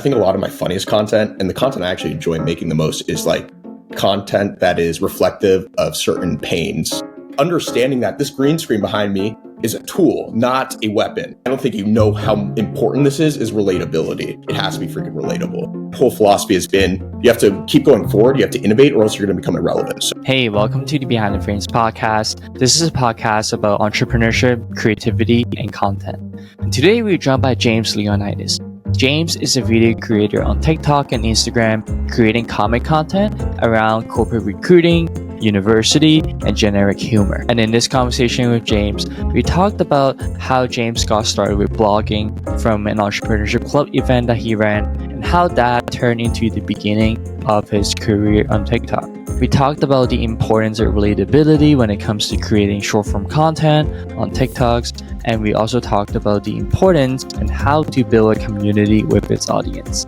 I think a lot of my funniest content and the content I actually enjoy making the most is like content that is reflective of certain pains. Understanding that this green screen behind me is a tool, not a weapon. I don't think you know how important this is relatability. It has to be freaking relatable. The whole philosophy has been you have to keep going forward, you have to innovate, or else you're going to become irrelevant. Hey, welcome to the Behind the Frames podcast. This is a podcast about entrepreneurship, creativity, and content. And today we're joined by James Leonidas. James is a video creator on TikTok and Instagram, creating comic content around corporate recruiting, university, and generic humor. And in this conversation with James, we talked about how James got started with blogging from an entrepreneurship club event that he ran and how that turned into the beginning of his career on TikTok. We talked about the importance of relatability when it comes to creating short-form content on TikToks, and we also talked about the importance and how to build a community with its audience.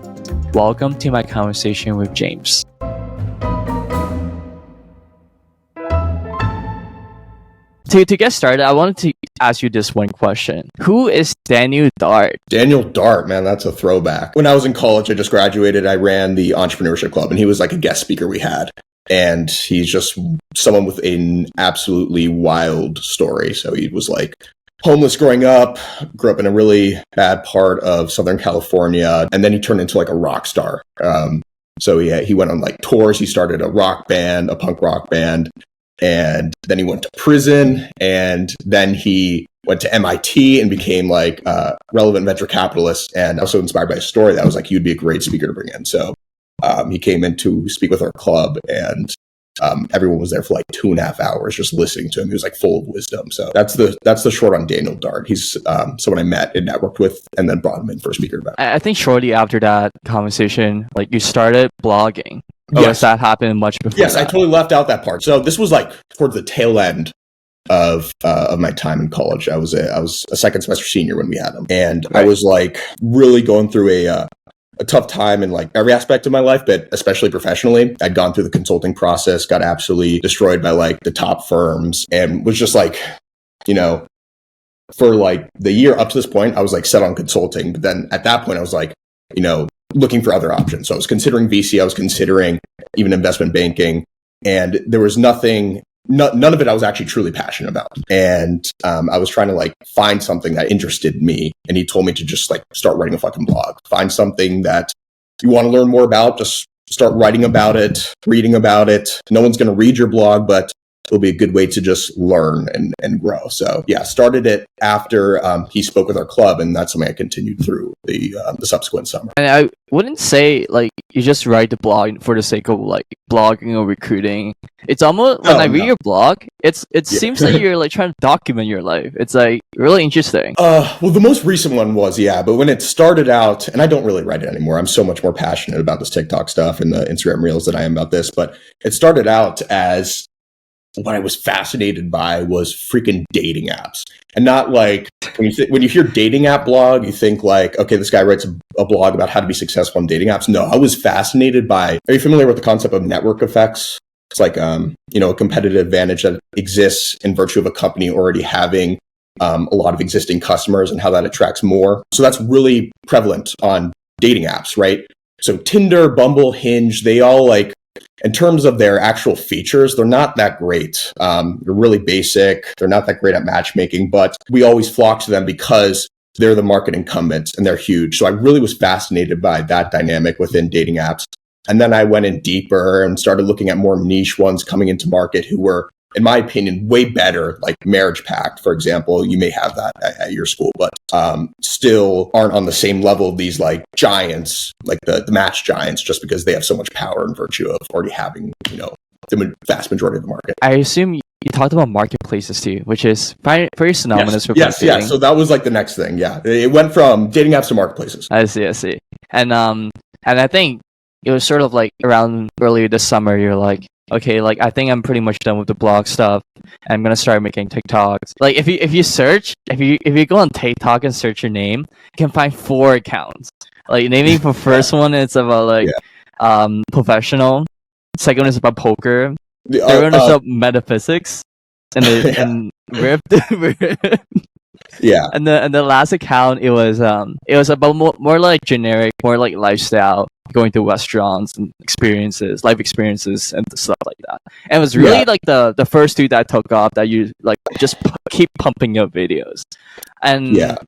Welcome to my conversation with James. To get started, I wanted to ask you this one question. Who is Daniel Dart? Daniel Dart, man, that's a throwback. When I was in college, I just graduated, I ran the entrepreneurship club, and he was like a guest speaker we had. And he's just someone with an absolutely wild story. So he was like homeless growing up, grew up in a really bad part of Southern California, and then he turned into like a rock star. So he went on like tours. He started a rock band, a punk rock band. And then he went to prison, and then he went to MIT and became like a relevant venture capitalist. And I was so inspired by his story that I was like, you'd be a great speaker to bring in. So he came in to speak with our club, and everyone was there for like 2.5 hours just listening to him. He was like full of wisdom. So that's the short on Daniel Dart. He's someone I met and networked with, and then brought him in for a speaker event. I think shortly after that conversation, like you started blogging. Or yes. That happened much before? Yes, that? I totally left out that part. So this was like towards the tail end of my time in college. I was a second semester senior when we had them, and right. I was like really going through a tough time in like every aspect of my life, but especially professionally. I'd gone through the consulting process, got absolutely destroyed by like the top firms, and was just like, for like the year up to this point, I was like set on consulting. But then at that point, I was like, looking for other options. So I was considering VC, I was considering even investment banking, and there was none of it I was actually truly passionate about. And I was trying to like find something that interested me. And he told me to just like start writing a fucking blog. Find something that you want to learn more about, just start writing about it, reading about it. No one's going to read your blog, but it'll be a good way to just learn and grow. So yeah, started it after he spoke with our club, and that's something I continued through the subsequent summer. And I wouldn't say like you just write the blog for the sake of like blogging or recruiting. It's almost when I read your blog, it seems like you're like trying to document your life. It's like really interesting. Well, the most recent one was, but when it started out, and I don't really write it anymore. I'm so much more passionate about this TikTok stuff and the Instagram reels than I am about this. But it started out as what I was fascinated by was freaking dating apps. And not like when you hear dating app blog, you think like, okay, this guy writes a blog about how to be successful on dating apps. No, I was fascinated by, are you familiar with the concept of network effects? It's like, a competitive advantage that exists in virtue of a company already having a lot of existing customers and how that attracts more. So that's really prevalent on dating apps, right? So Tinder, Bumble, Hinge, they all like, in terms of their actual features, they're not that great. They're really basic. They're not that great at matchmaking, but we always flock to them because they're the market incumbents and they're huge. So I really was fascinated by that dynamic within dating apps. And then I went in deeper and started looking at more niche ones coming into market who were, in my opinion, way better, like Marriage Pact, for example. You may have that at your school, but still aren't on the same level of these like giants, like the match giants, just because they have so much power in virtue of already having, the vast majority of the market. I assume you talked about marketplaces too, which is very synonymous with dating. Yeah. So that was like the next thing. Yeah, it went from dating apps to marketplaces. I see. And I think it was sort of like around earlier this summer. You're like, okay, like I think I'm pretty much done with the blog stuff. I'm gonna start making TikToks. Like if you go on TikTok and search your name, you can find 4 accounts. Like naming for first one, it's about like professional. Second one is about poker. Third one is about metaphysics. And ripped. Yeah. And the last account, it was about more like generic, more like lifestyle, going to restaurants and experiences, life experiences and stuff like that. And it was really Yeah. like the first two that took off, that you like just keep pumping up videos. Yeah. And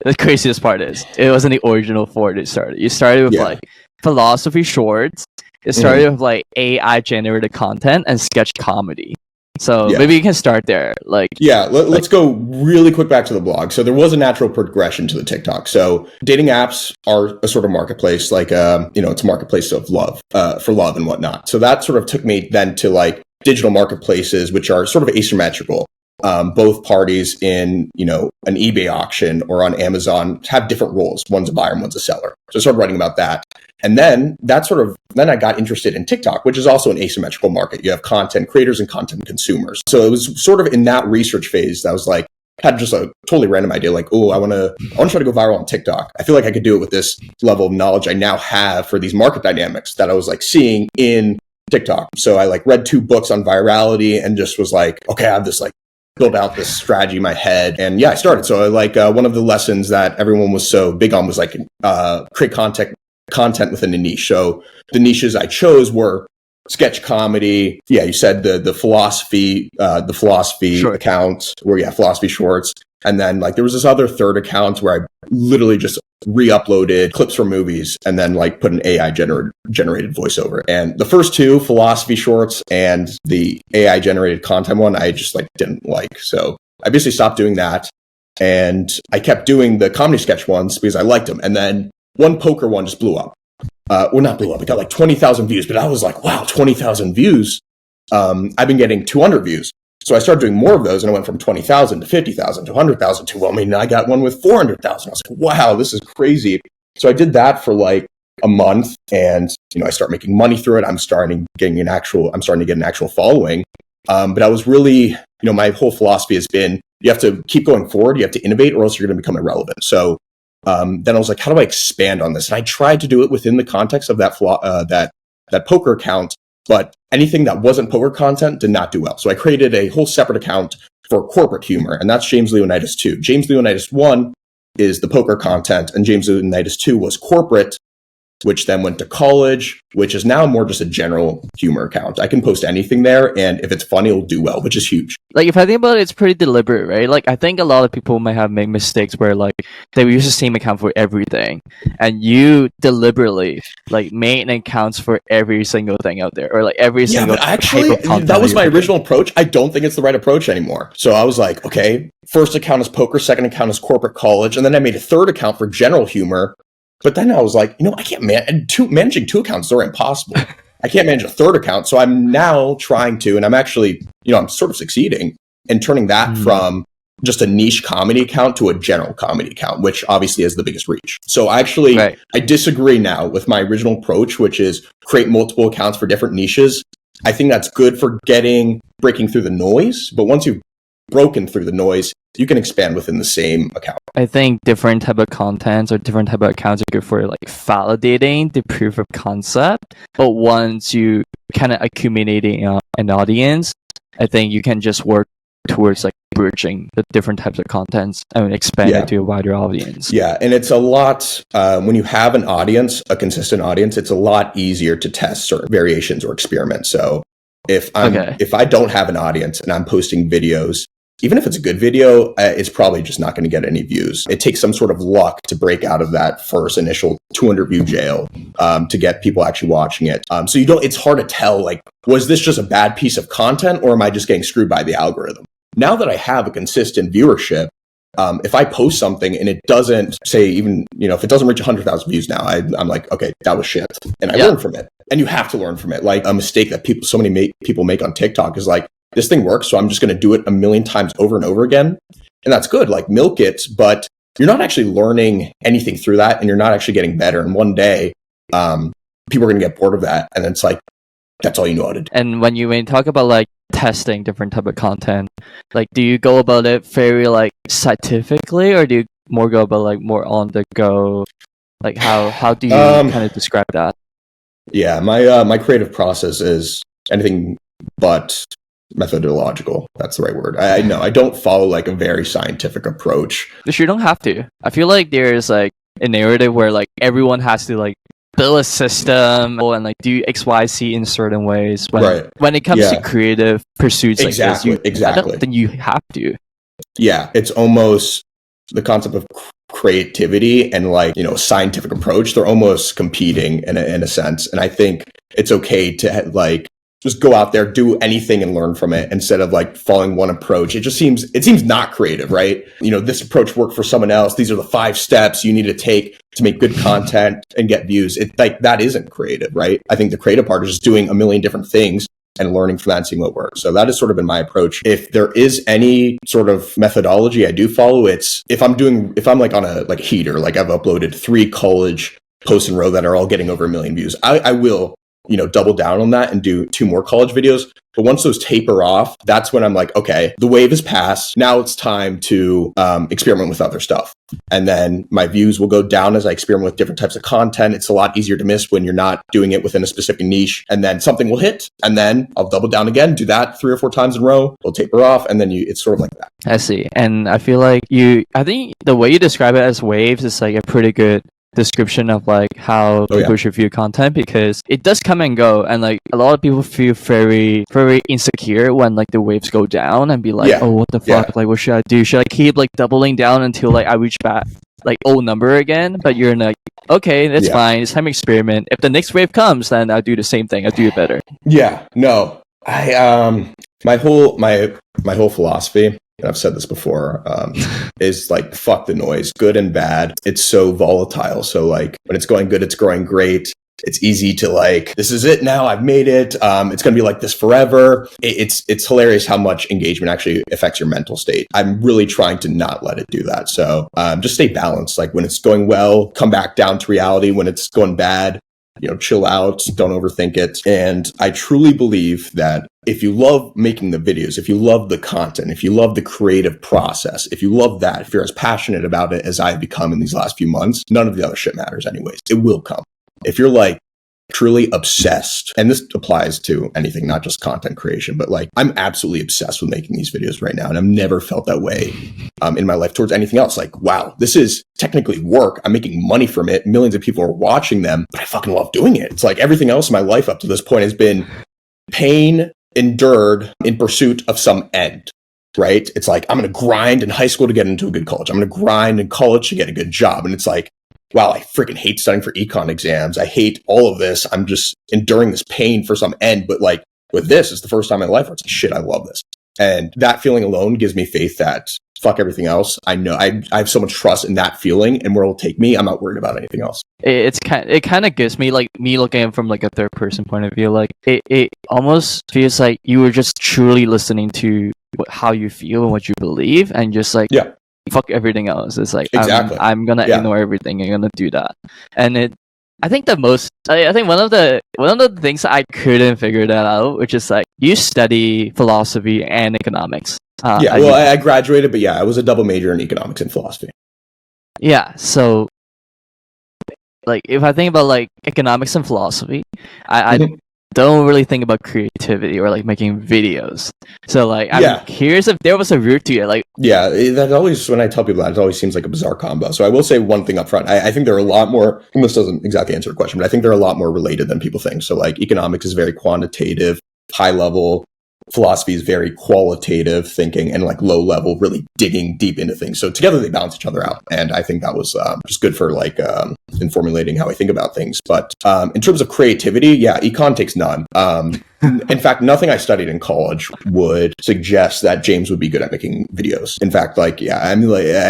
the craziest part is it wasn't the original Ford it started. You started with Yeah. like philosophy shorts. It started with like AI generated content and sketch comedy. So Yeah. maybe you can start there. Like, Yeah, let's go really quick back to the blog. So there was a natural progression to the TikTok. So dating apps are a sort of marketplace, like it's a marketplace of love, for love and whatnot. So that sort of took me then to like digital marketplaces, which are sort of asymmetrical. Both parties in an eBay auction or on Amazon have different roles. One's a buyer and one's a seller. So I started writing about that. And then then I got interested in TikTok, which is also an asymmetrical market. You have content creators and content consumers. So it was sort of in that research phase that I was like, had just a totally random idea, like, oh, I want to try to go viral on TikTok. I feel like I could do it with this level of knowledge I now have for these market dynamics that I was like seeing in TikTok. So I like read 2 books on virality and just was like, okay, I have this like build out this strategy in my head. And yeah, I started. So like one of the lessons that everyone was so big on was like create content within a niche. So the niches I chose were sketch comedy. Yeah, you said the philosophy Sure. account where philosophy shorts. And then like there was this other third account where I literally just re-uploaded clips from movies and then like put an AI generated voiceover. And the first 2, philosophy shorts and the AI generated content one, I just like didn't like. So I basically stopped doing that. And I kept doing the comedy sketch ones because I liked them. And then one poker one just blew up. Well, not blew up. It got like 20,000 views, but I was like, wow, 20,000 views. I've been getting 200 views. So I started doing more of those and I went from 20,000 to 50,000 to 100,000 to, I got one with 400,000. I was like, wow, this is crazy. So I did that for like a month and, I start making money through it. I'm starting to get an actual following. But I was really, my whole philosophy has been, you have to keep going forward. You have to innovate or else you're going to become irrelevant. So then I was like, how do I expand on this? And I tried to do it within the context of that poker account, but anything that wasn't poker content did not do well. So I created a whole separate account for corporate humor, and that's James Leonidas2. James Leonidas1 is the poker content, and James Leonidas2 was corporate, which then went to college, which is now more just a general humor account. I can post anything there, and if it's funny, it'll do well, which is huge. Like, if I think about it, it's pretty deliberate, right? Like, I think a lot of people might have made mistakes where, like, they use the same account for everything, and you deliberately, like, made accounts for every single thing out there, or, like, every single but actually, type of content. that was my original approach. I don't think it's the right approach anymore. So I was like, okay, first account is poker, second account is corporate college, and then I made a third account for general humor. But then I was like, I can't managing 2 accounts are impossible. I can't manage a third account. So I'm now trying to, and I'm actually, I'm sort of succeeding in turning that from just a niche comedy account to a general comedy account, which obviously has the biggest reach. So I disagree now with my original approach, which is create multiple accounts for different niches. I think that's good for breaking through the noise. But once you've broken through the noise, you can expand within the same account. I think different type of contents or different type of accounts are good for like validating the proof of concept. But once you kind of accumulating an audience, I think you can just work towards like bridging the different types of contents and expand it to a wider audience. Yeah, and it's a lot when you have an audience, a consistent audience, it's a lot easier to test certain variations or experiments. So if I don't have an audience and I'm posting videos, even if it's a good video, it's probably just not going to get any views. It takes some sort of luck to break out of that first initial 200 view jail to get people actually watching it. So it's hard to tell, like, was this just a bad piece of content or am I just getting screwed by the algorithm? Now that I have a consistent viewership, if I post something and it doesn't say even, if it doesn't reach 100,000 views now, I'm like, okay, that was shit. And I learn from it. And you have to learn from it. Like a mistake that so many people make on TikTok is like, this thing works, so I'm just going to do it a million times over and over again. And that's good, like milk it, but you're not actually learning anything through that and you're not actually getting better. And one day, people are going to get bored of that. And it's like, that's all you know how to do. And when you talk about like testing different type of content, like do you go about it very like scientifically or do you more go about like more on the go? Like how do you kind of describe that? Yeah, my creative process is anything but methodological. That's the right word. I know I don't follow like a very scientific approach. But you don't have to. I feel like there's like a narrative where like everyone has to like build a system and like do XYZ in certain ways. When it comes to creative pursuits like this, I don't think you have to. Yeah, it's almost the concept of creativity and like, scientific approach. They're almost competing in a sense. And I think it's okay to like just go out there, do anything and learn from it instead of like following one approach. It seems not creative, right? This approach worked for someone else. These are the 5 steps you need to take to make good content and get views. That isn't creative, right? I think the creative part is just doing a million different things and learning from that and seeing what works. So that has sort of been my approach. If there is any sort of methodology I do follow, it's if I'm like on a heater, like I've uploaded 3 college posts in a row that are all getting over 1 million views, I will double down on that and do 2 more college videos. But once those taper off, that's when I'm like, okay, the wave has passed. Now it's time to experiment with other stuff. And then my views will go down as I experiment with different types of content. It's a lot easier to miss when you're not doing it within a specific niche. And then something will hit, and then I'll double down again, do that 3 or 4 times in a row. It'll taper off, and then it's sort of like that. I see. And I feel like I think the way you describe it as waves is like a pretty good description of like how people should view content, because it does come and go, and like a lot of people feel very, very insecure when like the waves go down and be like, oh, what the fuck, like what should I do? Should I keep like doubling down until like I reach back like old number again? But you're like, okay, that's fine, it's time to experiment. If the next wave comes, then I'll do the same thing, I'll do it better. My whole philosophy, and I've said this before, is like, fuck the noise, good and bad. It's so volatile. So like when it's going good, it's growing great. It's easy to like, this is it now, I've made it. It's going to be like this forever. It's hilarious how much engagement actually affects your mental state. I'm really trying to not let it do that. So just stay balanced. Like when it's going well, come back down to reality. When it's going bad, chill out, don't overthink it. And I truly believe that if you love making the videos, if you love the content, if you love the creative process, if you love that, if you're as passionate about it as I've become in these last few months, none of the other shit matters anyways. It will come. If you're like truly obsessed, and this applies to anything, not just content creation, but like I'm absolutely obsessed with making these videos right now. And I've never felt that way in my life towards anything else. Like, wow, this is technically work. I'm making money from it. Millions of people are watching them, but I fucking love doing it. It's like everything else in my life up to this point has been pain endured in pursuit of some end, right? It's like, I'm going to grind in high school to get into a good college. I'm going to grind in college to get a good job. And it's like, wow, I freaking hate studying for econ exams. I hate all of this. I'm just enduring this pain for some end. But like with this, it's the first time in my life where it's like, shit, I love this. And that feeling alone gives me faith that fuck everything else. I know I have so much trust in that feeling and where it'll take me. I'm not worried about anything else. It kind of gives me like me looking at it from like a third person point of view. Like it almost feels like you were just truly listening to how you feel and what you believe, and just like fuck everything else. It's like exactly. I'm gonna ignore everything. I'm gonna do that. And I think one of the things I couldn't figure that out, which is like you study philosophy and economics. I graduated, but I was a double major in economics and philosophy. Yeah, so like if I think about like economics and philosophy, I don't really think about creativity or like making videos. So like I'm curious if there was a route to it. Like that always, when I tell people that, it always seems like a bizarre combo. So I will say one thing up front. I think there are a lot more, and this doesn't exactly answer the question, but I think they're a lot more related than people think. So like economics is very quantitative, high level. Philosophy is very qualitative thinking, and like low level, really digging deep into things. So together they balance each other out. And I think that was just good for like in formulating how I think about things. But in terms of creativity, econ takes none. In fact, nothing I studied in college would suggest that James would be good at making videos. In fact, I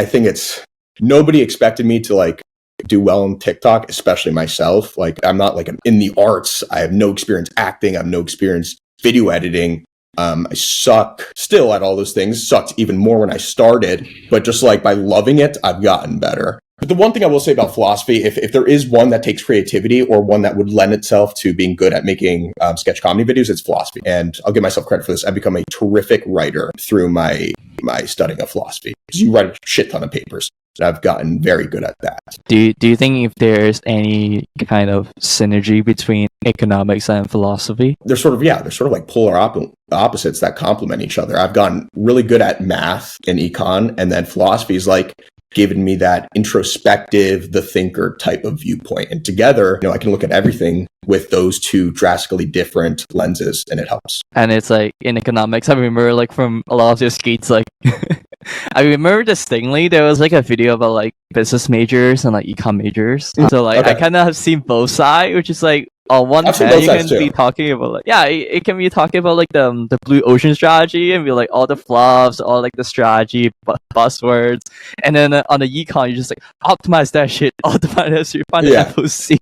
think it's, nobody expected me to like do well on TikTok, especially myself. Like I'm not like in the arts. I have no experience acting. I have no experience video editing. I suck still at all those things. Sucked even more when I started, but just like by loving it, I've gotten better. But the one thing I will say about philosophy, if there is one that takes creativity or one that would lend itself to being good at making sketch comedy videos, it's philosophy. And I'll give myself credit for this. I've become a terrific writer through my studying of philosophy. Because you write a shit ton of papers. And I've gotten very good at that. Do you think if there's any kind of synergy between economics and philosophy? They're sort of like polar opposites that complement each other. I've gotten really good at math and econ, and then philosophy is like given me that introspective, the thinker type of viewpoint. And together, I can look at everything with those two drastically different lenses, and it helps. And it's like in economics, I remember like from a lot of your skates, like I remember distinctly there was like a video about like business majors and like econ majors. So like Okay. I kind of have seen both sides, which is like on one I've seen hand both you sides can too. be talking about like it can be talking about like the blue ocean strategy and be like all the fluffs, all like the strategy buzzwords, and then on the econ you just like optimize that shit, optimize that shit, find the FOC.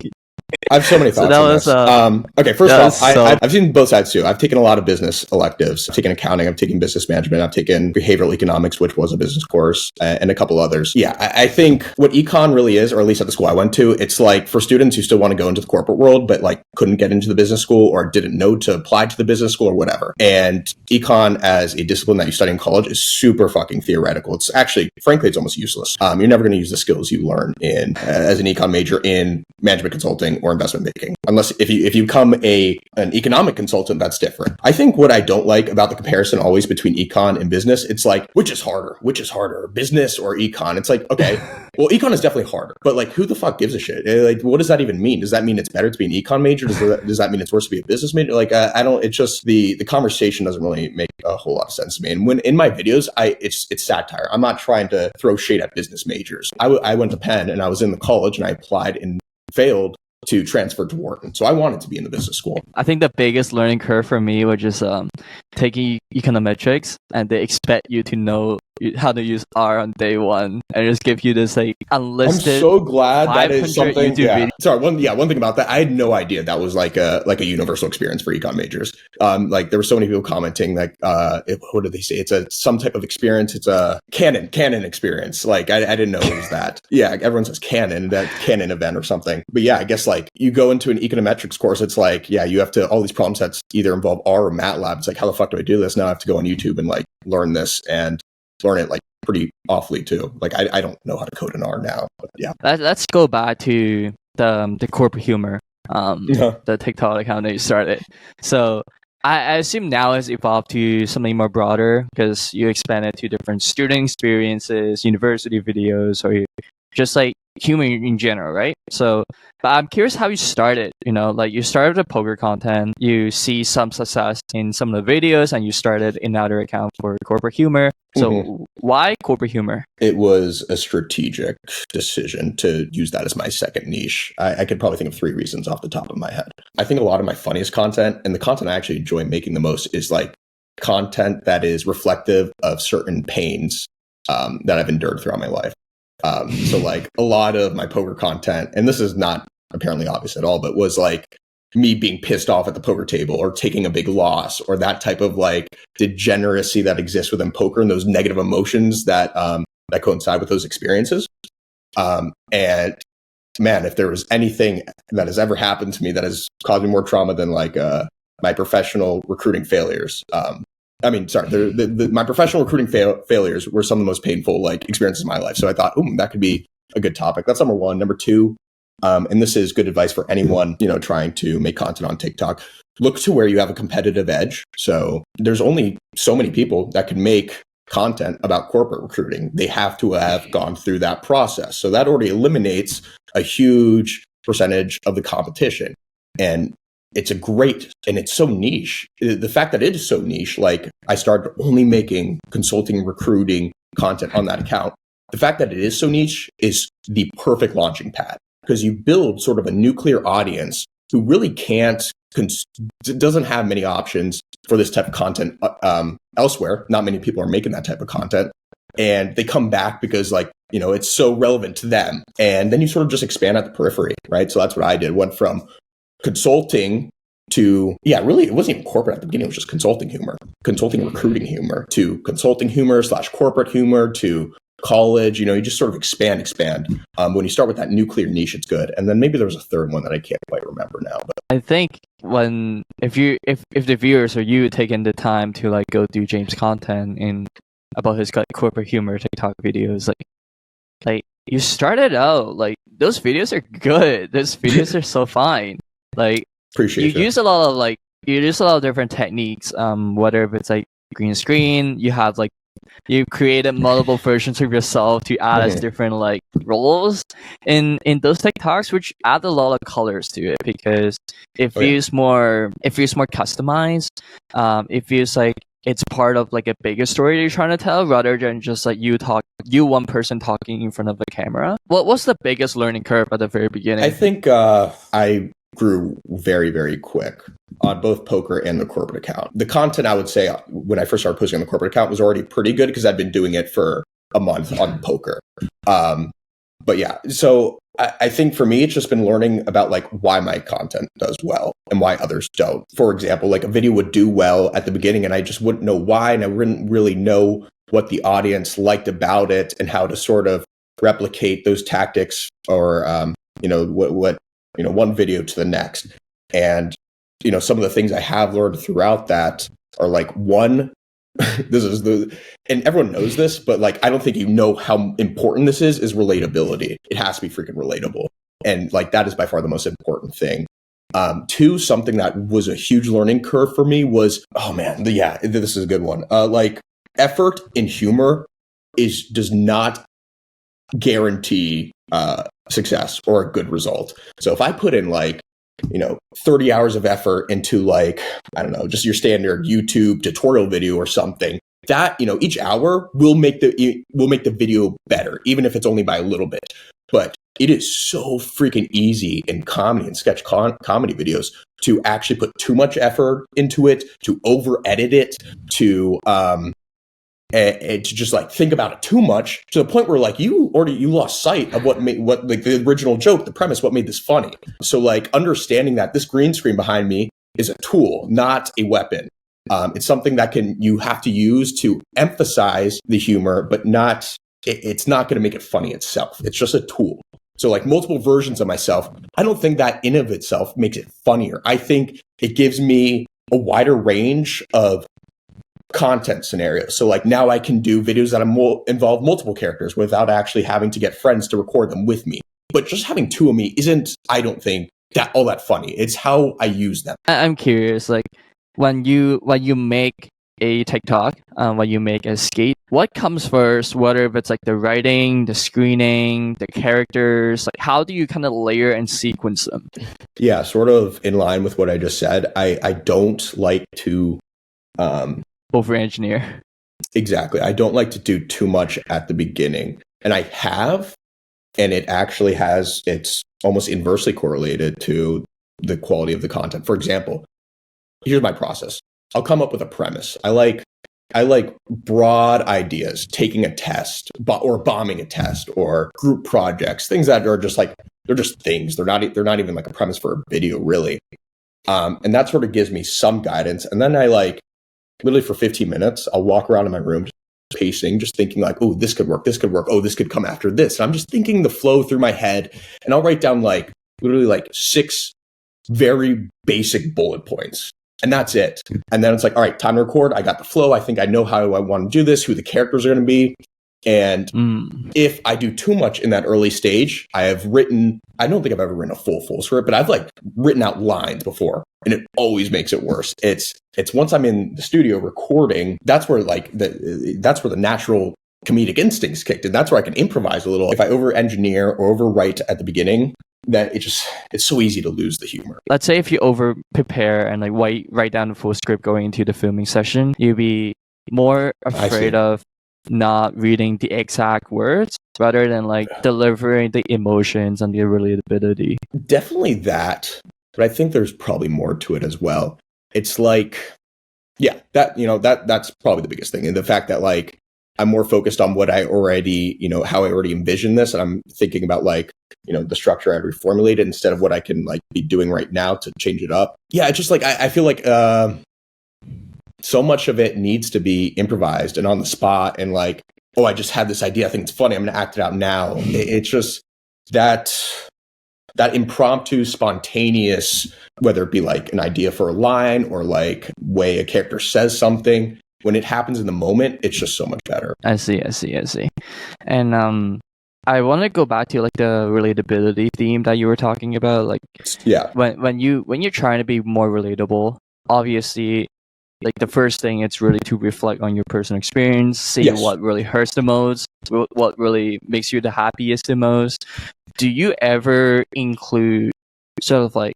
I have so many thoughts on this. Okay, first off, I've seen both sides too. I've taken a lot of business electives. I've taken accounting, I've taken business management, I've taken behavioral economics, which was a business course, and a couple others. Yeah, I think what econ really is, or at least at the school I went to, it's like for students who still want to go into the corporate world, but like couldn't get into the business school or didn't know to apply to the business school or whatever. And econ as a discipline that you study in college is super fucking theoretical. It's actually, frankly, it's almost useless. You're never going to use the skills you learn in as an econ major in management consulting or investment banking, unless if you become an economic consultant, that's different. I think what I don't like about the comparison always between econ and business, it's like which is harder, business or econ? It's like, okay, well, econ is definitely harder, but like who the fuck gives a shit? Like, what does that even mean? Does that mean it's better to be an econ major? Does that mean it's worse to be a business major? Like, I don't. It's just the conversation doesn't really make a whole lot of sense to me. And when in my videos, it's satire. I'm not trying to throw shade at business majors. I went to Penn and I was in the college and I applied and failed to transfer to Wharton. So I wanted to be in the business school. I think the biggest learning curve for me was just taking econometrics, and they expect you to know how to use R on day one, and just give you this like unlisted. I'm so glad that is 500 something. YouTube Yeah. videos. Sorry. One thing about that, I had no idea that was like a universal experience for econ majors. Like there were so many people commenting like, what did they say? It's some type of experience. It's a canon experience. Like I didn't know it was that. Yeah, everyone says canon, that canon event or something. But yeah, I guess like you go into an econometrics course, it's like, yeah, you have to all these problem sets either involve R or MATLAB. It's like, how the fuck do I do this? Now I have to go on YouTube and like learn this and learn it like pretty awfully too. Like I don't know how to code in R now, but yeah. Let's go back to the corporate humor, the TikTok account that you started. So I assume now it's evolved to something more broader because you expanded to different student experiences, university videos, or just like humor in general, right? So, but I'm curious how you started. Like you started with poker content, you see some success in some of the videos, and you started another account for corporate humor. So why corporate humor? It was a strategic decision to use that as my second niche. I could probably think of 3 reasons off the top of my head. I think a lot of my funniest content, and the content I actually enjoy making the most, is like content that is reflective of certain pains that I've endured throughout my life. So like a lot of my poker content, and this is not apparently obvious at all, but was like me being pissed off at the poker table or taking a big loss or that type of like degeneracy that exists within poker and those negative emotions that coincide with those experiences. And man, if there was anything that has ever happened to me that has caused me more trauma than like my professional recruiting failures. My professional recruiting failures were some of the most painful like experiences of my life. So I thought, that could be a good topic. That's number one. Number two, and this is good advice for anyone, trying to make content on TikTok. Look to where you have a competitive edge. So there's only so many people that can make content about corporate recruiting. They have to have gone through that process. So that already eliminates a huge percentage of the competition. And it's it's so niche. The fact that it is so niche, like I started only making consulting recruiting content on that account. The fact that it is so niche is the perfect launching pad because you build sort of a nuclear audience who really doesn't have many options for this type of content elsewhere. Not many people are making that type of content. And they come back because it's so relevant to them. And then you sort of just expand at the periphery, right? So that's what I did. Went from consulting to, really, it wasn't even corporate at the beginning. It was just consulting recruiting humor, to consulting humor / corporate humor, to college, you just sort of expand. When you start with that nuclear niche, it's good. And then maybe there was a third one that I can't quite remember now. But I think if the viewers or you taking the time to like go through James' content in about his corporate humor TikTok videos, like you started out like those videos are good. Those videos are so fine. Like appreciate you use a lot of different techniques. Whether if it's like green screen, you created multiple versions of yourself to add as different like roles in those TikToks, which add a lot of colors to it because it feels more customized. It feels like it's part of like a bigger story you're trying to tell rather than just like you one person talking in front of a camera. What's the biggest learning curve at the very beginning? I think I grew very, very quick on both poker and the corporate account. The content, I would say, when I first started posting on the corporate account was already pretty good because I'd been doing it for a month on poker. But yeah, so I think for me, it's just been learning about like why my content does well and why others don't. For example, like a video would do well at the beginning and I just wouldn't know why. And I wouldn't really know what the audience liked about it and how to sort of replicate those tactics or, one video to the next. And, some of the things I have learned throughout that are like one, and everyone knows this, but like, I don't think how important this is relatability. It has to be freaking relatable. And like, that is by far the most important thing. Two, something that was a huge learning curve for me was, this is a good one. Like effort in humor does not guarantee, success or a good result. So if I put in 30 hours of effort into I don't know, just your standard YouTube tutorial video or something, that, each hour will make the video better, even if it's only by a little bit. But it is so freaking easy in comedy and sketch comedy videos to actually put too much effort into it, to over edit it, to and to just think about it too much to the point where you lost sight of what the original joke, the premise, what made this funny. So understanding that this green screen behind me is a tool, not a weapon. It's something that you have to use to emphasize the humor, but it's not going to make it funny itself. It's just a tool. So multiple versions of myself, I don't think that in of itself makes it funnier. I think it gives me a wider range of content scenarios. So now I can do videos that involve multiple characters without actually having to get friends to record them with me. But just having two of me isn't, I don't think, all that funny. It's how I use them. I'm curious, when you make a TikTok, when you make a skate, what comes first? Whether if it's the writing, the screening, the characters, how do you kind of layer and sequence them? Yeah, sort of in line with what I just said. I don't like to over-engineer. Exactly. I don't like to do too much at the beginning. And I have, and it actually it's almost inversely correlated to the quality of the content. For example, here's my process. I'll come up with a premise. I like broad ideas, taking a test or bombing a test or group projects, things that are just they're just things. They're not even a premise for a video really. And that sort of gives me some guidance. And then I literally for 15 minutes, I'll walk around in my room, just pacing, just thinking oh, this could work. Oh, this could come after this. And I'm just thinking the flow through my head. And I'll write down literally 6 very basic bullet points. And that's it. And then it's all right, time to record. I got the flow. I think I know how I want to do this, who the characters are going to be. And if I do too much in that early stage, I don't think I've ever written a full script, but I've written out lines before, and it always makes it worse. It's once I'm in the studio recording, that's where that's where the natural comedic instincts kicked in. That's where I can improvise a little. If I over engineer or overwrite at the beginning, then it's so easy to lose the humor. Let's say if you over prepare and write down the full script going into the filming session, you'd be more afraid of not reading the exact words rather than delivering the emotions and the relatability. Definitely that, but I think there's probably more to it as well. It's that's probably the biggest thing. And the fact that I'm more focused on what I already, how I already envision this. And I'm thinking about the structure I'd reformulate it instead of what I can be doing right now to change it up. Yeah. It's just I feel so much of it needs to be improvised and on the spot. And oh, I just had this idea. I think it's funny. I'm going to act it out now. It's just that impromptu, spontaneous, whether it be like an idea for a line or like way a character says something, when it happens in the moment, it's just so much better. I see. And I want to go back to like the relatability theme that you were talking about. Like, yeah, when you're trying to be more relatable, obviously, like the first thing it's really to reflect on your personal experience, see what really hurts the most, what really makes you the happiest the most. Do you ever include sort of like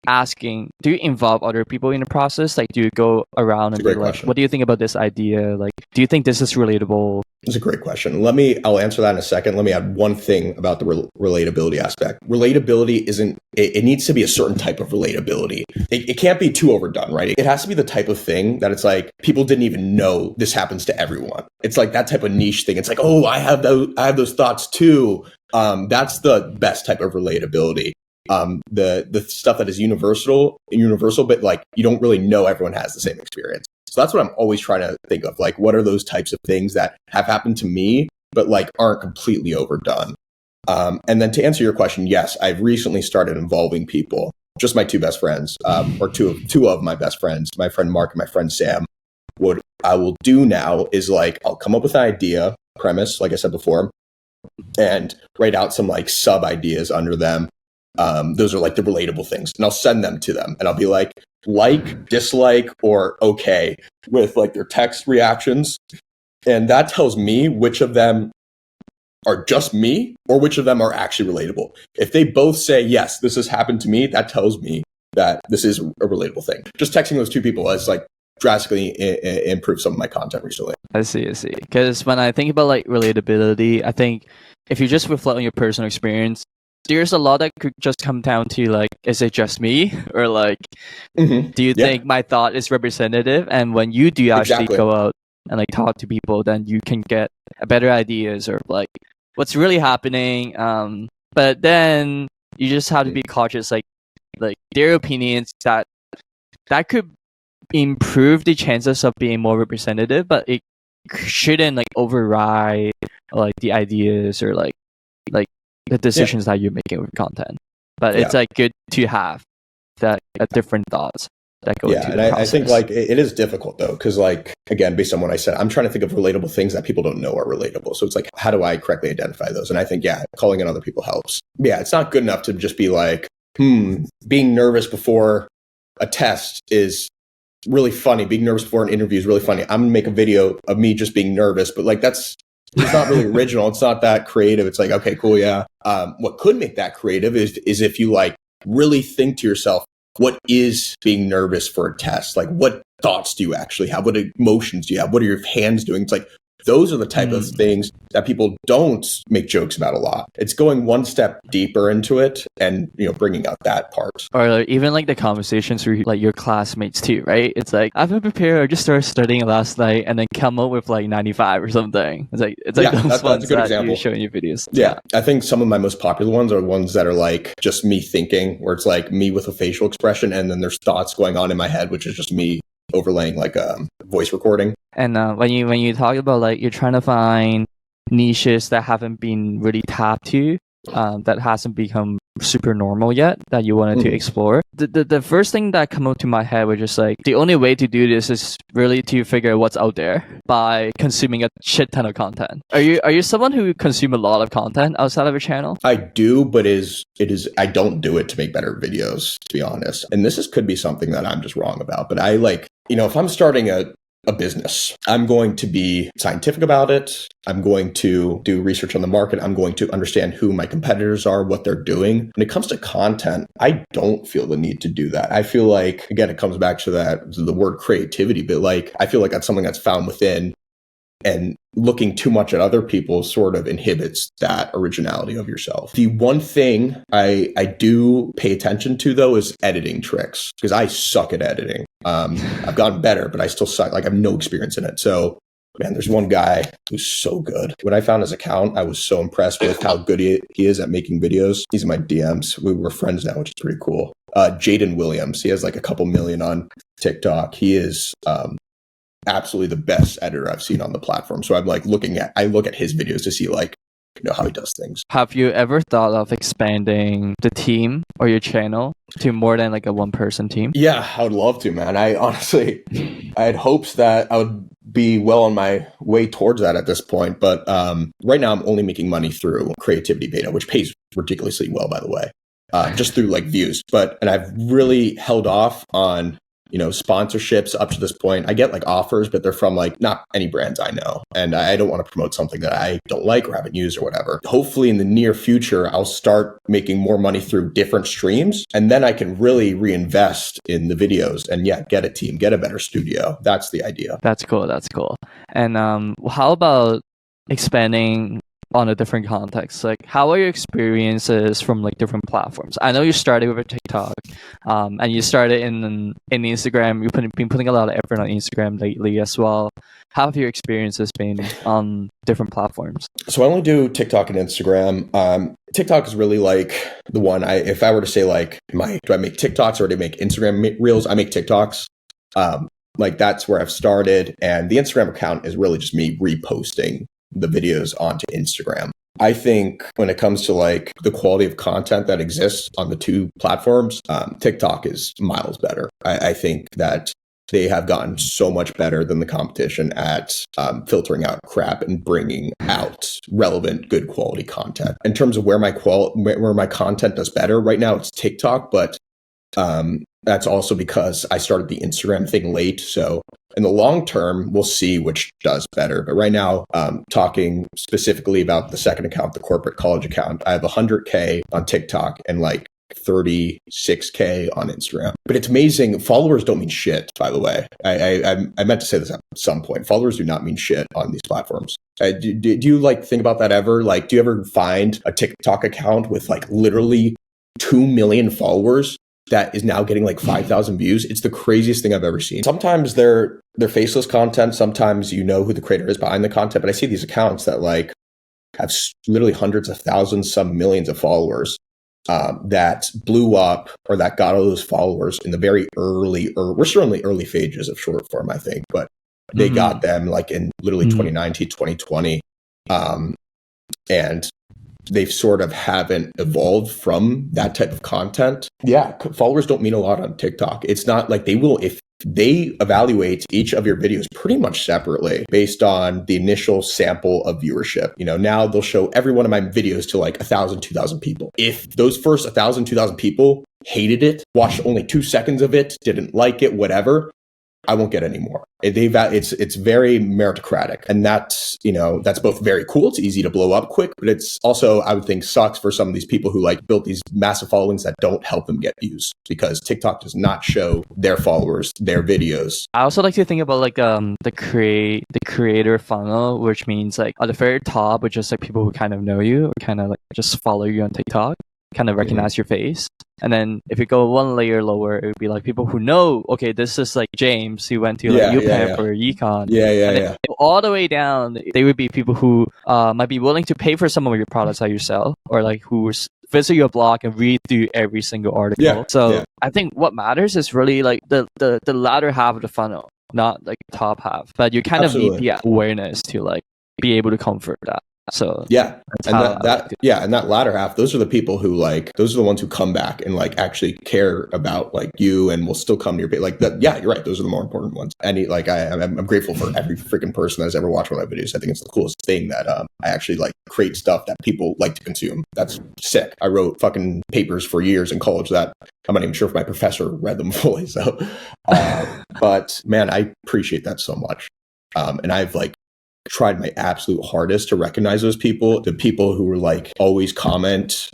asking, do you involve other people in the process? Like, do you go around and be like, what do you think about this idea? Like, do you think this is relatable? It's a great question. I'll answer that in a second. Let me add one thing about the relatability aspect. Relatability it needs to be a certain type of relatability. It can't be too overdone, right? It has to be the type of thing that it's like, people didn't even know this happens to everyone. It's like that type of niche thing. It's like, oh, I have those thoughts too. That's the best type of relatability. The stuff that is universal, but like you don't really know everyone has the same experience. So that's what I'm always trying to think of. Like, what are those types of things that have happened to me, but like aren't completely overdone? And then to answer your question, yes, I've recently started involving people, just my two best friends, or two of my best friends, my friend Mark and my friend Sam. What I will do now is like, I'll come up with an idea, premise, like I said before, and write out some like sub ideas under them. Those are like the relatable things, and I'll send them to them and I'll be like, dislike, or okay, with like their text reactions. And that tells me which of them are just me or which of them are actually relatable. If they both say, yes, this has happened to me, that tells me that this is a relatable thing. Just texting those two people has like drastically improved some of my content recently. I see. Because when I think about like relatability, I think if you just reflect on your personal experience, there's a lot that could just come down to like, is it just me? Or like, do you think my thought is representative? And when you do actually go out and like talk to people, then you can get better ideas or like what's really happening. But then you just have to be cautious, like their opinions that could improve the chances of being more representative, but it shouldn't like override like the ideas or like the decisions that you're making with content. But it's like good to have that different thoughts that go into the process. I think like it is difficult though, because like, again, based on what I said, I'm trying to think of relatable things that people don't know are relatable. So it's like, how do I correctly identify those? And I think, calling in other people helps. Yeah, it's not good enough to just be like, being nervous before a test is really funny. Being nervous before an interview is really funny. I'm gonna make a video of me just being nervous, but like it's not really original. It's not that creative. It's like, okay, cool. Yeah. What could make that creative is if you like really think to yourself, what is being nervous for a test? Like, what thoughts do you actually have? What emotions do you have? What are your hands doing? It's like, those are the type of things that people don't make jokes about a lot. It's going one step deeper into it and, bringing out that part. Or like, even like the conversations with like your classmates too, right? It's like, I've been prepared. I just started studying last night and then come up with like 95 or something. It's like those ones that you show in your videos. Yeah. I think some of my most popular ones are ones that are like just me thinking, where it's like me with a facial expression and then there's thoughts going on in my head, which is just me overlaying like a voice recording. And when you talk about like you're trying to find niches that haven't been really tapped to, that hasn't become super normal yet, that you wanted to explore, the first thing that came up to my head was just like, the only way to do this is really to figure out what's out there by consuming a shit ton of content. Are you someone who consume a lot of content outside of your channel? I do, but I don't do it to make better videos, to be honest. And this could be something that I'm just wrong about, but I like, if I'm starting a business, I'm going to be scientific about it. I'm going to do research on the market. I'm going to understand who my competitors are, what they're doing. When it comes to content, I don't feel the need to do that. I feel like, again, it comes back to the word creativity, but like, I feel like that's something that's found within, and looking too much at other people sort of inhibits that originality of yourself. The one thing I do pay attention to though is editing tricks, because I suck at editing. I've gotten better, but I still suck. Like, I have no experience in it. So man, there's one guy who's so good. When I found his account, I was so impressed with how good he is at making videos. He's in my DMs. We're friends now, which is pretty cool. Jaden Williams. He has like a couple million on TikTok. He is absolutely the best editor I've seen on the platform. So I'm like I look at his videos to see like, how he does things. Have you ever thought of expanding the team or your channel to more than like a one-person team? Yeah, I would love to, man. I honestly, I had hopes that I would be well on my way towards that at this point. But right now I'm only making money through Creativity Beta, which pays ridiculously well, by the way, just through like views. And I've really held off on sponsorships up to this point. I get like offers, but they're from like not any brands I know. And I don't want to promote something that I don't like or haven't used or whatever. Hopefully in the near future, I'll start making more money through different streams. And then I can really reinvest in the videos and get a team, get a better studio. That's the idea. That's cool. And how about expanding on a different context? Like, how are your experiences from like different platforms? I know you started with a TikTok, and you started in Instagram. You've been putting a lot of effort on Instagram lately as well. How have your experiences been on different platforms? So I only do TikTok and Instagram. TikTok is really like the one if I were to say like, do I make TikToks or do I make Instagram reels? I make TikToks. Like that's where I've started. And the Instagram account is really just me reposting the videos onto Instagram. I think when it comes to like the quality of content that exists on the two platforms, TikTok is miles better. I think that they have gotten so much better than the competition at filtering out crap and bringing out relevant, good quality content. In terms of where my content does better right now, it's TikTok, but that's also because I started the Instagram thing late. So in the long term, we'll see which does better. But right now, talking specifically about the second account, the corporate college account, I have 100K on TikTok and like 36K on Instagram. But it's amazing. Followers don't mean shit, by the way. I meant to say this at some point. Followers do not mean shit on these platforms. Do you like think about that ever? Like, do you ever find a TikTok account with like literally 2 million followers that is now getting like 5,000 views? It's the craziest thing I've ever seen. Sometimes they're faceless content. Sometimes who the creator is behind the content. But I see these accounts that like have literally hundreds of thousands, some millions of followers that blew up or that got all those followers in the very we're still in the early phases of short form, I think, but they got them like in literally 2019, 2020. And they sort of haven't evolved from that type of content. Yeah, followers don't mean a lot on TikTok. It's not like they will, if they evaluate each of your videos pretty much separately based on the initial sample of viewership. Now they'll show every one of my videos to like 1,000, 2,000 people. If those first 1,000, 2,000 people hated it, watched only 2 seconds of it, didn't like it, whatever, I won't get any more. It's very meritocratic, and that's both very cool. It's easy to blow up quick, but it's also, I would think, sucks for some of these people who like built these massive followings that don't help them get views because TikTok does not show their followers their videos. I also like to think about like the creator funnel, which means like at the very top, which is like people who kind of know you or kind of like just follow you on TikTok, kind of recognize your face. And then if you go one layer lower, it would be like people who know, okay, this is like James who went to like UPenn or Econ. And all the way down, they would be people who might be willing to pay for some of your products that you sell, or like who visit your blog and read through every single article. I think what matters is really like the latter half of the funnel, not like the top half. But you kind of need the awareness to like be able to comfort that. So and that latter half, those are the people who like, those are the ones who come back and like actually care about like you and will still come to your page. Like that, you're right. Those are the more important ones. And like I'm grateful for every freaking person that's ever watched one of my videos. I think it's the coolest thing that I actually like create stuff that people like to consume. That's sick. I wrote fucking papers for years in college that I'm not even sure if my professor read them fully. So, but man, I appreciate that so much. And I've like tried my absolute hardest to recognize those people, the people who were like always comment,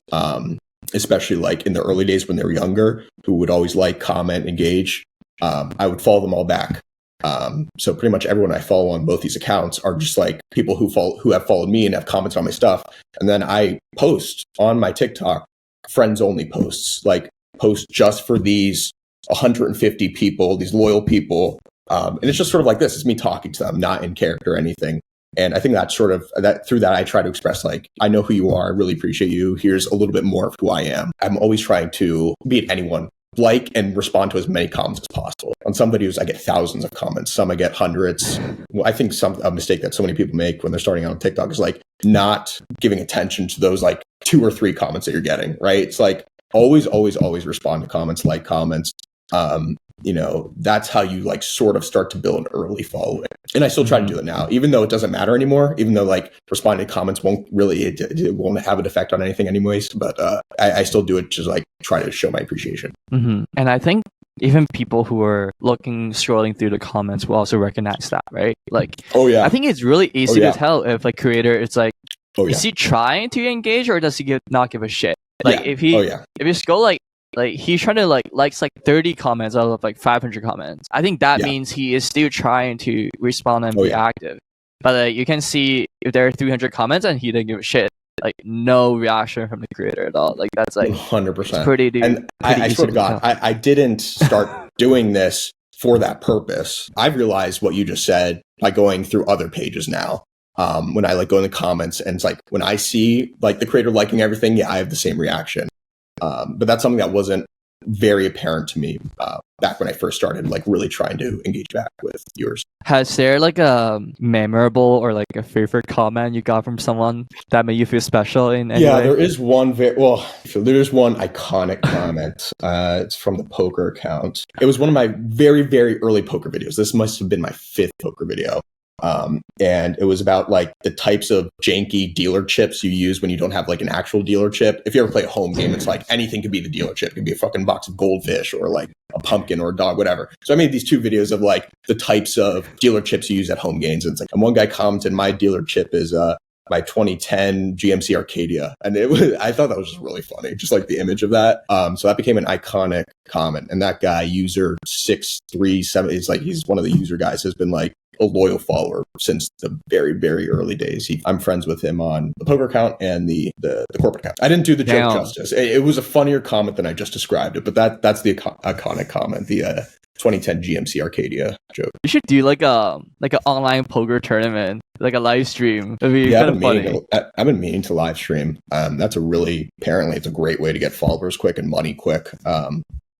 especially like in the early days when they were younger, who would always like, comment, engage. I would follow them all back. So pretty much everyone I follow on both these accounts are just like people who have followed me and have commented on my stuff. And then I post on my TikTok friends only posts, like post just for these 150 people, these loyal people. And it's just sort of like this. It's me talking to them, not in character or anything. And I think that's sort of that through that I try to express like, I know who you are. I really appreciate you. Here's a little bit more of who I am. I'm always trying to, be it anyone, like and respond to as many comments as possible. On some videos, I get thousands of comments. Some I get hundreds. Well, I think a mistake that so many people make when they're starting out on TikTok is like not giving attention to those like 2 or 3 comments that you're getting, right? It's like always respond to comments, like comments. That's how you like sort of start to build an early following. And I still try to do it now, even though it doesn't matter anymore, even though like responding to comments it won't have an effect on anything anyways. But I still do it, just like try to show my appreciation. Mm-hmm. And I think even people who are scrolling through the comments will also recognize that, right? Like, I think it's really easy to tell if a creator, it's like, is he trying to engage or does he not give a shit? Like if you scroll like he's trying to likes 30 comments out of like 500 comments. I think that means he is still trying to respond and be active. But you can see if there are 300 comments and he didn't give a shit, like no reaction from the creator at all. Like that's like 100%. Pretty and I swear to God, I didn't start doing this for that purpose. I've realized what you just said by going through other pages now. When I like go in the comments and it's like when I see like the creator liking everything, I have the same reaction. But that's something that wasn't very apparent to me back when I first started like really trying to engage back with viewers. Has there like a memorable or like a favorite comment you got from someone that made you feel special in any way? There is one there's one iconic comment. It's from the poker account. It was one of my very, very early poker videos. This must have been my 5th poker video. And it was about like the types of janky dealer chips you use when you don't have like an actual dealer chip. If you ever play a home game, it's like anything could be the dealer chip. It could be a fucking box of goldfish or like a pumpkin or a dog, whatever. So I made these 2 videos of like the types of dealer chips you use at home games. And it's like, and one guy commented, my dealer chip is my 2010 GMC Arcadia. And I thought that was just really funny. Just like the image of that. So that became an iconic comment. And that guy, user 637, is like, he's one of the user guys, has been like a loyal follower since the very, very early days. I'm friends with him on the poker account and the corporate account. I didn't do the joke justice. It was a funnier comment than I just described it, but that's the iconic comment, the 2010 GMC Arcadia joke. You should do like an online poker tournament, like a live stream. It'd be kind of funny. I've been meaning to live stream. Apparently it's a great way to get followers quick and money quick.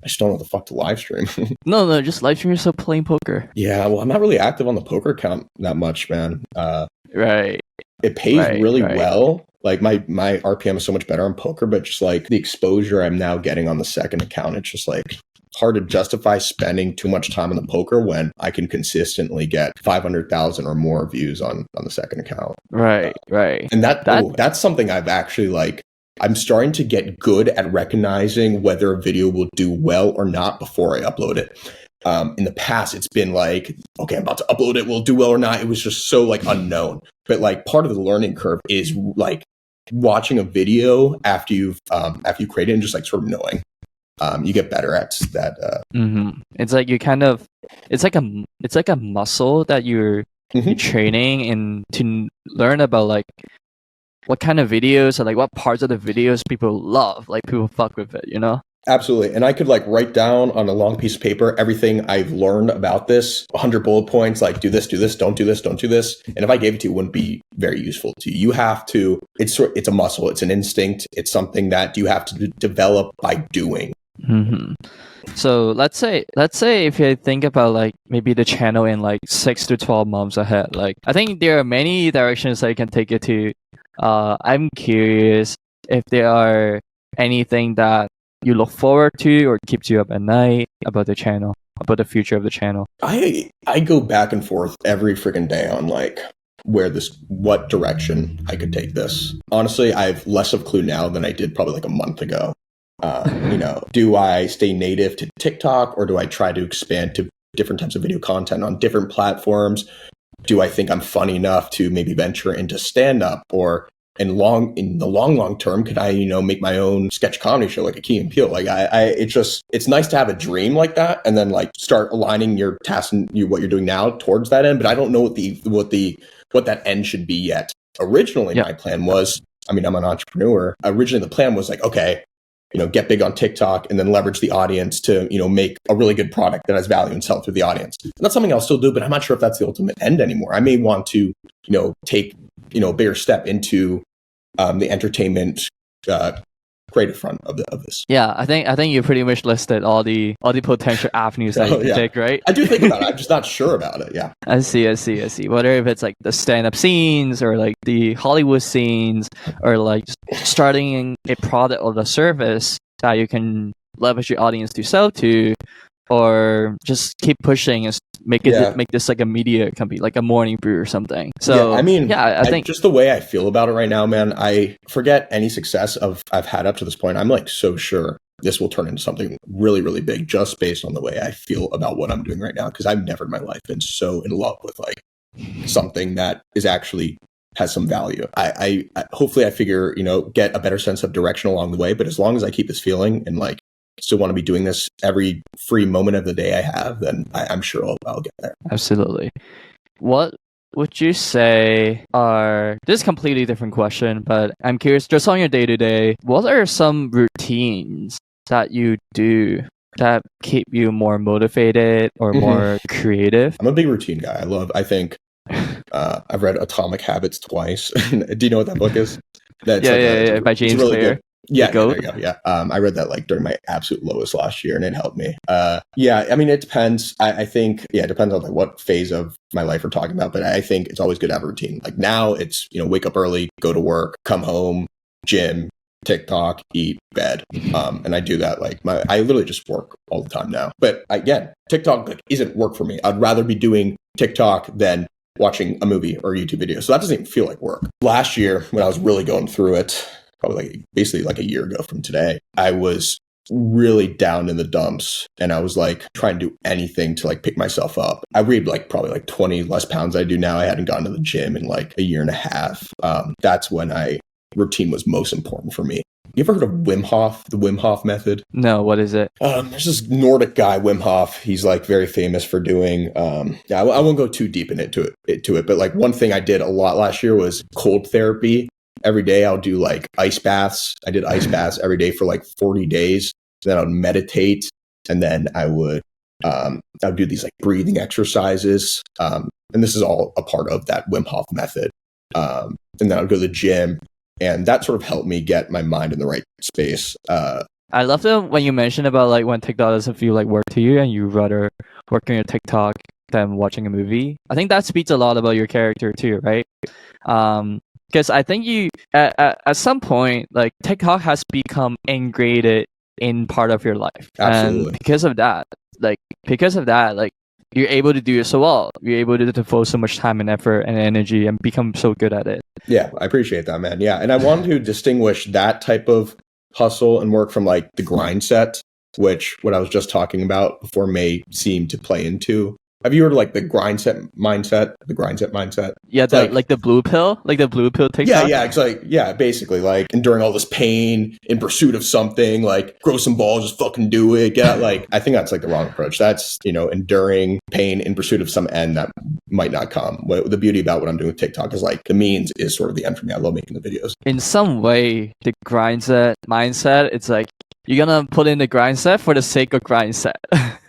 I just don't know what the fuck to live stream. No, just live stream yourself playing poker. Yeah, well, I'm not really active on the poker account that much, man. Right. It pays really well. Like my RPM is so much better on poker, but just like the exposure I'm now getting on the second account, it's just like hard to justify spending too much time on the poker when I can consistently get 500,000 or more views on the second account. Right. And that's something I've actually like. I'm starting to get good at recognizing whether a video will do well or not before I upload it. In the past, it's been like, okay, I'm about to upload it, will it do well or not? It was just so like unknown. But like part of the learning curve is like watching a video after you create it and just like sort of knowing. You get better at that. It's like it's like a muscle that you're training and to learn about like what kind of videos or like what parts of the videos people love, like people fuck with it, you know? Absolutely. And I could like write down on a long piece of paper everything I've learned about this, 100 bullet points, like do this, don't do this, don't do this. And if I gave it to you, it wouldn't be very useful to you. You have to, it's a muscle, it's an instinct, it's something that you have to develop by doing. So let's say if you think about like maybe the channel in like 6 to 12 months ahead, like I think there are many directions that you can take it to. I'm curious if there are anything that you look forward to or keeps you up at night about the channel, about the future of the channel. I go back and forth every freaking day on like what direction I could take this. Honestly, I have less of a clue now than I did probably like a month ago. Do I stay native to TikTok or do I try to expand to different types of video content on different platforms? Do I think I'm funny enough to maybe venture into stand-up, or in the long term, could I, make my own sketch comedy show like a Key and Peele? Like it's nice to have a dream like that and then like start aligning your tasks and what you're doing now towards that end. But I don't know what that end should be yet. Originally, my plan was, I'm an entrepreneur. Originally, the plan was like, okay, get big on TikTok and then leverage the audience to, make a really good product that has value and sell through the audience. And that's something I'll still do, but I'm not sure if that's the ultimate end anymore. I may want to, take, a bigger step into the entertainment creative front of this. Yeah, I think you pretty much listed all the potential avenues that you can take, right? I do think about it. I'm just not sure about it. Yeah. I see. Whether if it's like the stand-up scenes or like the Hollywood scenes or like starting a product or the service that you can leverage your audience to sell to, or just keep pushing and make this like a media company, like a morning brew or something. So I think just the way I feel about it right now, man, I forget any success I've had up to this point. I'm like so sure this will turn into something really, really big just based on the way I feel about what I'm doing right now. Because I've never in my life been so in love with like something that is actually has some value. I hopefully I figure, get a better sense of direction along the way. But as long as I keep this feeling and like still want to be doing this every free moment of the day I have, then I'm sure I'll get there. Absolutely. What would you say this is a completely different question, but I'm curious, just on your day-to-day, what are some routines that you do that keep you more motivated or more creative? I'm a big routine guy. I think I've read Atomic Habits twice. Do you know what that book is? By James really Clear. Good. Yeah, there you go. Yeah. I read that like during my absolute lowest last year and it helped me. I mean, it depends. I think, it depends on like what phase of my life we're talking about, but I think it's always good to have a routine. Like now it's, wake up early, go to work, come home, gym, TikTok, eat, bed. And I do that I literally just work all the time now. But again, TikTok isn't work for me. I'd rather be doing TikTok than watching a movie or a YouTube video. So that doesn't even feel like work. Last year when I was really going through it, probably basically like a year ago from today, I was really down in the dumps and I was like trying to do anything to like pick myself up. I weighed probably 20 less pounds than I do now. I hadn't gone to the gym in like a year and a half. That's when routine was most important for me. You ever heard of Wim Hof, the Wim Hof method? No, what is it? There's this Nordic guy, Wim Hof. He's like very famous for doing, I won't go too deep into it, but like one thing I did a lot last year was cold therapy. Every day I'll do like ice baths. I did ice baths every day for like 40 days. Then I would meditate. And then I would do these like breathing exercises. And this is all a part of that Wim Hof method. And then I would go to the gym. And that sort of helped me get my mind in the right space. I love when you mentioned about like when TikTok doesn't feel like work to you and you rather work on your TikTok than watching a movie. I think that speaks a lot about your character too, right? Because I think you at some point like TikTok has become ingrained in part of your life. Absolutely. And because of that, you're able to do it so well. You're able to devote so much time and effort and energy and become so good at it. Yeah, I appreciate that, man. Yeah, and I wanted to distinguish that type of hustle and work from like the grind set, which what I was just talking about before may seem to play into. Have you heard of like the grind set mindset? Yeah, the blue pill, TikTok. Yeah, it's basically like enduring all this pain in pursuit of something, like grow some balls, just fucking do it. I think that's like the wrong approach. That's, enduring pain in pursuit of some end that might not come. The beauty about what I'm doing with TikTok is like the means is sort of the end for me. I love making the videos. In some way, the grind set mindset, it's like, you're gonna put in the grind set for the sake of grind set.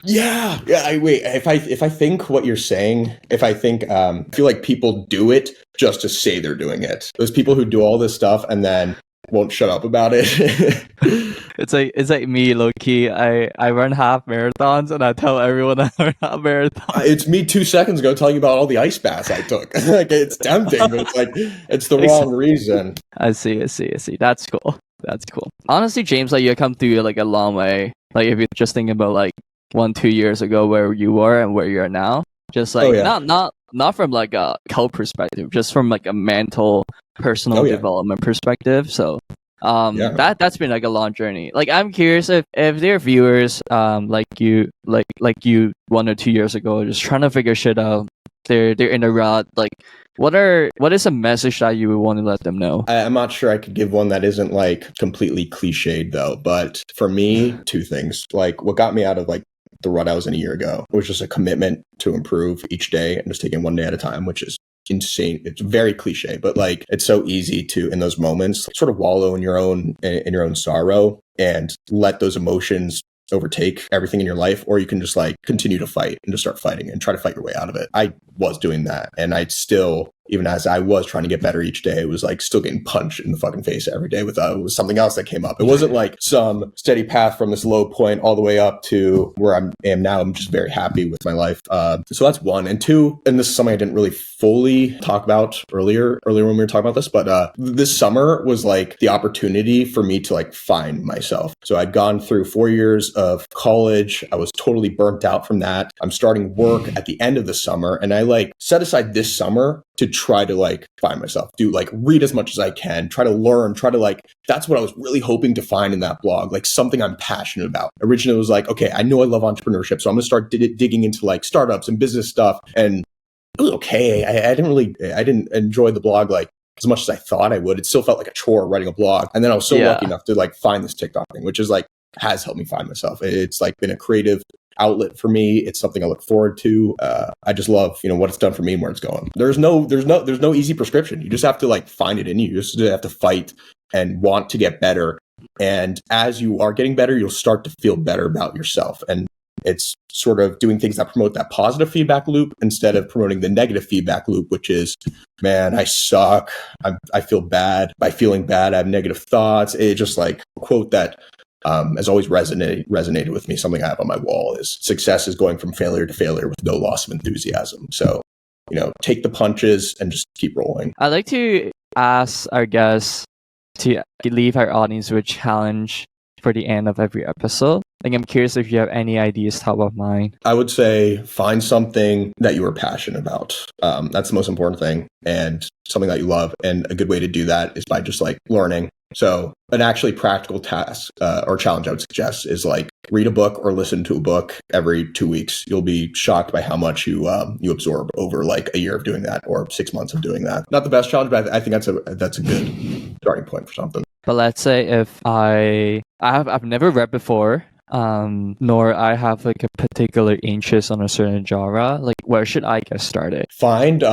Yeah. If I think what you're saying, I feel like people do it just to say they're doing it. Those people who do all this stuff and then won't shut up about it. It's like me, low key. I run half marathons and I tell everyone I run half marathons. It's me 2 seconds ago telling you about all the ice baths I took. Like it's tempting, but it's like it's the wrong reason. I see. That's cool. Honestly, James, like you come through like a long way. Like if you're just thinking about like 1-2 years ago where you were and where you are now, just like not from like a health perspective, just from like a mental, personal development perspective. So that's been like a long journey. Like I'm curious if there are viewers like you 1 or 2 years ago just trying to figure shit out. They're in a rut. Like what is a message that you would want to let them know? I'm not sure I could give one that isn't like completely cliched though, but for me, 2 things. Like what got me out of like the rut I was in a year ago was just a commitment to improve each day and just taking one day at a time, which is insane. It's very cliche, but like it's so easy to in those moments sort of wallow in your own sorrow and let those emotions overtake everything in your life, or you can just like continue to fight and just start fighting and try to fight your way out of it. I was doing that and I still, even as I was trying to get better each day, it was like still getting punched in the fucking face every day with something else that came up. It wasn't like some steady path from this low point all the way up to where I am now. I'm just very happy with my life. So that's one. And two, and this is something I didn't really fully talk about earlier when we were talking about this, but this summer was like the opportunity for me to like find myself. So I'd gone through 4 years of college. I was totally burnt out from that. I'm starting work at the end of the summer, and I like set aside this summer to try to like find myself, do like read as much as I can, try to learn, try to like, that's what I was really hoping to find in that blog, like something I'm passionate about. Originally it was like, okay, I know I love entrepreneurship, so I'm going to start digging into like startups and business stuff. And it was okay. I didn't enjoy the blog like as much as I thought I would. It still felt like a chore writing a blog. And then I was so lucky enough to like find this TikTok thing, which is like, has helped me find myself. It's like been a creative outlet for me. It's something I look forward to. I just love, what it's done for me and where it's going. There's no easy prescription. You just have to like find it in you. You just have to fight and want to get better. And as you are getting better, you'll start to feel better about yourself. And it's sort of doing things that promote that positive feedback loop instead of promoting the negative feedback loop, which is, man, I suck. I feel bad. By feeling bad, I have negative thoughts. It just like a quote that has always resonated with me. Something I have on my wall is success is going from failure to failure with no loss of enthusiasm. So, take the punches and just keep rolling. I'd like to ask our guests to leave our audience with a challenge for the end of every episode. Like, I'm curious if you have any ideas top of mind. I would say find something that you are passionate about. That's the most important thing, and something that you love. And a good way to do that is by just like learning. So an actually practical task or challenge I would suggest is like read a book or listen to a book every 2 weeks. You'll be shocked by how much you absorb over like a year of doing that or 6 months of doing that. Not the best challenge, but I think that's a good starting point for something. But let's say if I've never read before, nor I have like a particular interest on a certain genre, like where should I get started? Find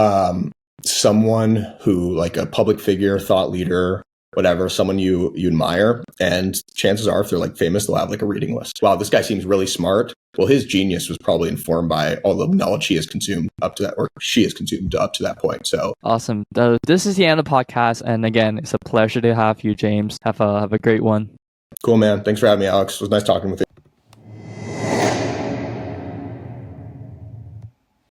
someone who, like a public figure, thought leader, whatever, someone you admire, and chances are if they're like famous, they'll have like a reading list. Wow, this guy seems really smart. Well, his genius was probably informed by all the knowledge he has consumed up to that, or she has consumed up to that point. So awesome. This is the end of the podcast, and again, it's a pleasure to have you, James. Have a great one. Cool, man. Thanks for having me, Alex. It was nice talking with you.